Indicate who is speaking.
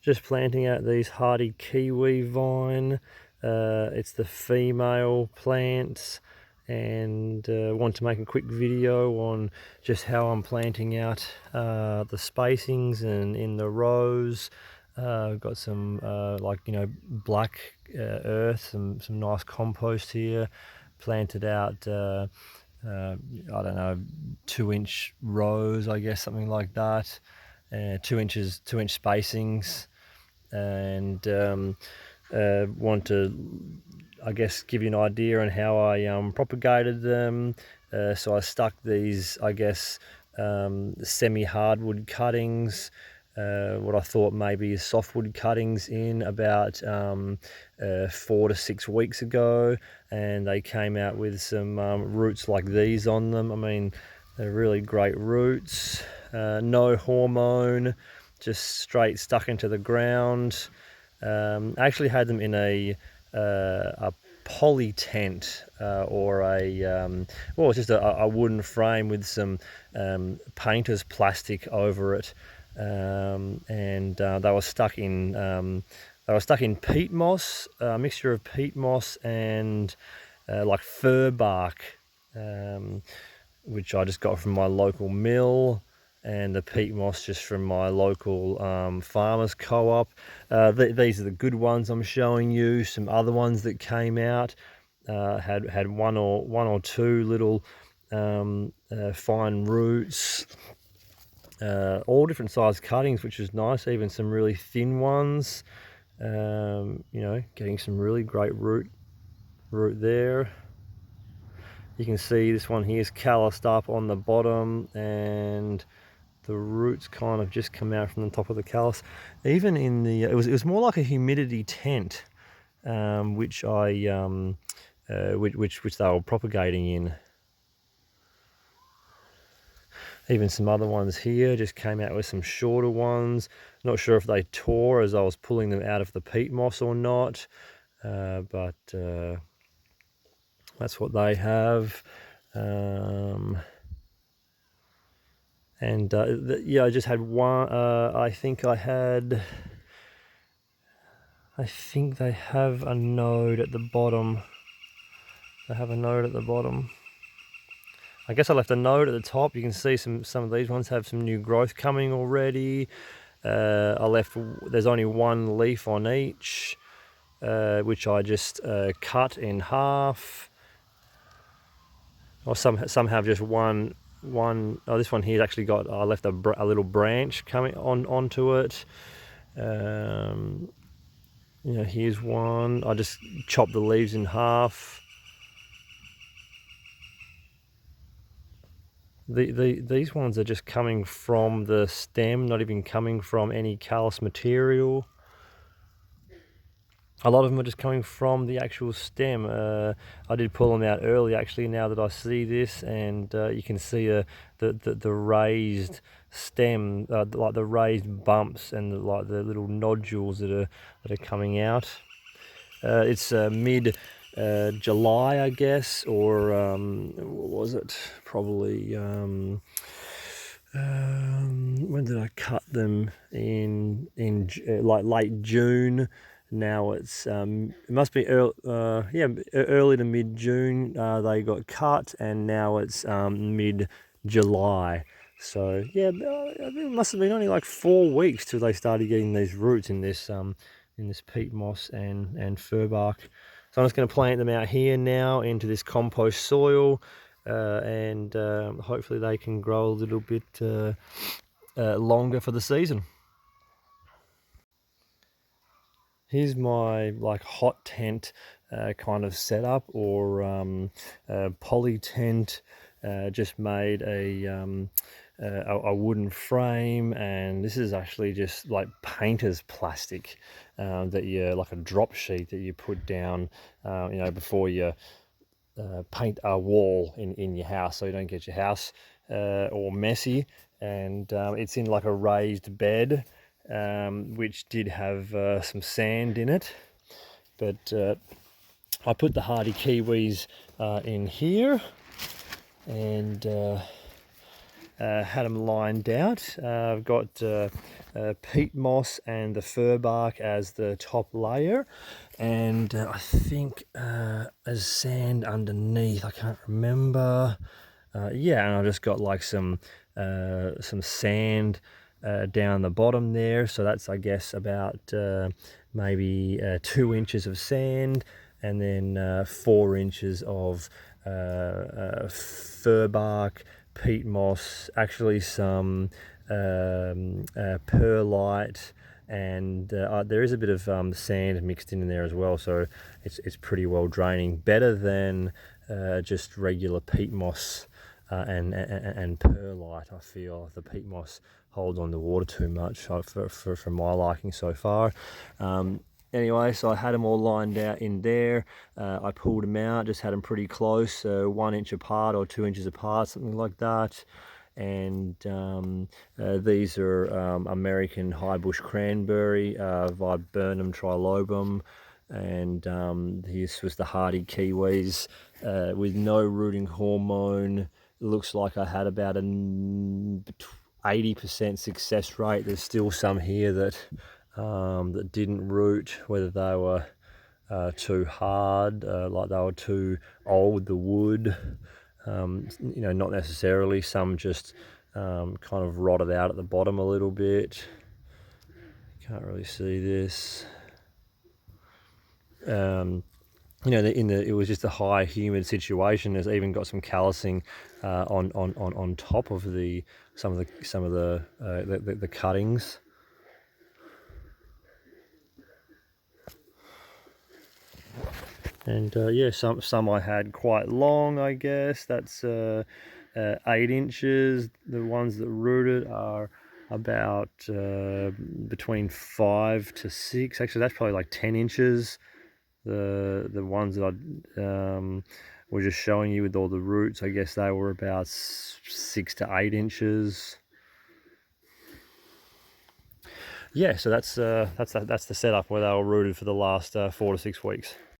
Speaker 1: Just planting out these hardy kiwi vine. It's the female plants, and want to make a quick video on just how I'm planting out the spacings and in the rows. I've got some black earth, some nice compost here, planted out I don't know, 2-inch rows, I guess, something like that. 2-inch spacings, and want to, I guess, give you an idea on how I propagated them. So I stuck these, I guess, semi-hardwood cuttings, what I thought maybe softwood cuttings, in about 4 to 6 weeks ago, and they came out with some roots like these on them. I mean, they're really great roots, no hormone, just straight stuck into the ground. I actually had them in a poly tent, or it's just a wooden frame with some painter's plastic over it, and they were stuck in peat moss, a mixture of peat moss and like fir bark, which I just got from my local mill, and the peat moss just from my local farmers co-op. These are the good ones I'm showing you. Some other ones that came out had one or two little fine roots, all different size cuttings, which is nice. Even some really thin ones, getting some really great root there. You can see this one here is calloused up on the bottom, and the roots kind of just come out from the top of the callus. Even in the, it was more like a humidity tent, which they were propagating in. Even some other ones here just came out with some shorter ones. Not sure if they tore as I was pulling them out of the peat moss or not, but that's what they have. I just had one. I think they have a node at the bottom. They have a node at the bottom. I guess I left a node at the top. You can see some of these ones have some new growth coming already. There's only one leaf on each, which I just cut in half. Or some have just one. Oh, this one here actually got, I left a little branch coming onto it. Here's one. I just chopped the leaves in half. These ones are just coming from the stem, not even coming from any callus material. A lot of them are just coming from the actual stem. I did pull them out early, actually, now that I see this, and you can see the raised stem, like the raised bumps and the little nodules that are coming out. It's mid July, I guess, or what was it? Probably when did I cut them? In like late June. Now it's it must be early to mid June. They got cut, and now it's mid July. So yeah, it must have been only like 4 weeks till they started getting these roots in this peat moss and fir bark. So I'm just going to plant them out here now into this compost soil, and hopefully they can grow a little bit longer for the season. Here's my like hot tent kind of setup, or poly tent. Just made a wooden frame, and this is actually just like painter's plastic, that you, like a drop sheet that you put down, before you paint a wall in your house, so you don't get your house all messy. And it's in like a raised bed, which did have some sand in it, but I put the hardy kiwis in here, and had them lined out. I've got peat moss and the fir bark as the top layer, and I think there's sand underneath. I can't remember. Yeah, and I've just got like some sand down the bottom there. So that's, I guess, about maybe 2 inches of sand, and then 4 inches of fir bark, peat moss, actually some perlite, and there is a bit of sand mixed in there as well, so it's pretty well draining, better than just regular peat moss and perlite. I feel the peat moss holds on the water too much for my liking so far. Anyway, so I had them all lined out in there. I pulled them out, just had them pretty close, 1 inch apart or 2 inches apart, something like that. And these are American high bush cranberry, Viburnum trilobum, and this was the hardy kiwis with no rooting hormone. It looks like I had about an 80% success rate. There's still some here that that didn't root, whether they were too hard, like they were too old, the wood. You know, not necessarily. Some just kind of rotted out at the bottom a little bit. Can't really see this. You know, it was just a high humid situation. There's even got some callousing on top of some of the cuttings. And yeah, some I had quite long, I guess. That's 8 inches. The ones that rooted are about between 5 to 6. Actually, that's probably like 10 inches. The ones that I were just showing you with all the roots, I guess they were about 6 to 8 inches. Yeah, so that's the setup where they were rooted for the last 4 to 6 weeks.